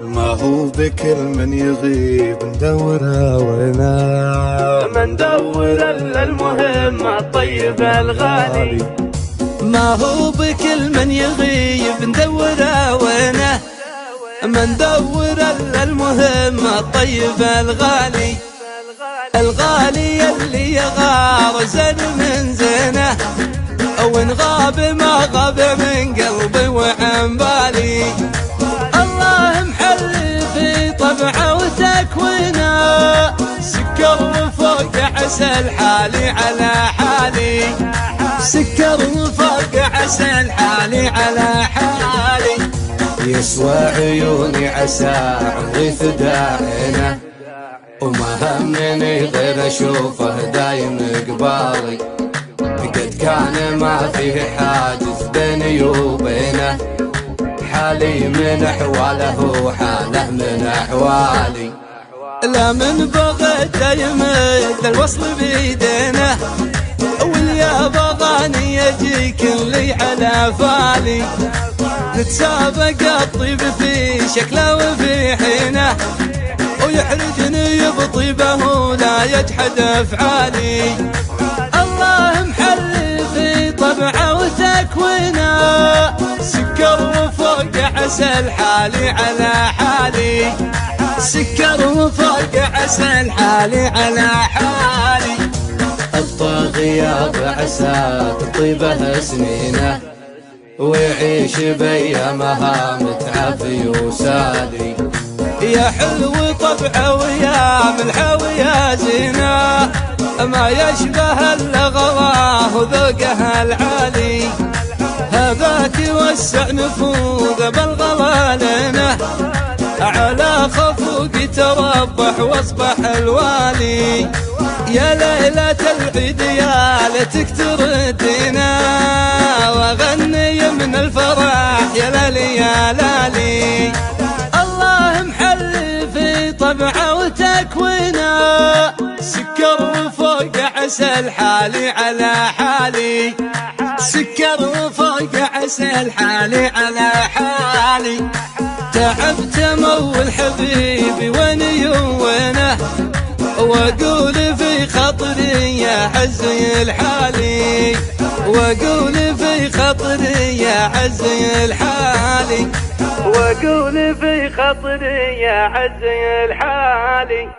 ما هو بكل من يغيب ندورها وينه، ما ندور الا المهم الطيب الغالي. ما هو بكل من يغيب ندورها وينه، ما ندور الا المهم الطيب الغالي. الغالي اللي يغار زين من زينه، وان غاب ما غاب من قلبي وعن بالي. الله محل في طبعه وتكوينه، سكر فوق عسل حالي على حالي. سكر فوق عسل حالي على حالي. يسوى عيوني عسى عمري فداعينه، وما همني غير اشوفه دايم قبالي. قد كان ما فيه حاجز بيني وبينه، حالي من احواله وحاله من احوالي. لا من بغيت يمد الوصل بيدينه، واليا بغاني يجيك اللي على فالي. نتسابق الطيب في شكله وفي حينه، ويحرجني بطيبه ولا يجحد افعالي. الله محل في طبعه وتكوينه، سكر فوق عسل حالي على حالي. سكر فوق عسل حالي على حالي. ابطى غياب عسى تطيبه سنينه، ويعيش بايامها متعافي وسالي. يا حلو طبعه ويا ملحه ويا زينه، ما يشبه الا غواه وذوقها العالي. هذاك يوسع نفوذ بالغلا لنا، على خفوق تربح واصبح الوالي. يا ليلة العيد يا ليتك تردينا، واغني من الفرح يا لالي يا لالي. الله محل في طبعه وتكوينه، سكر فوق عسل حالي على حالي. سكر فوق عسل حالي على حالي. تعبت مول حبيبي ويني وينه، واقول في خاطري يا عزي الحالي. واقول في خاطري يا عزي الحالي. واقول في خاطري يا عزي الحالي.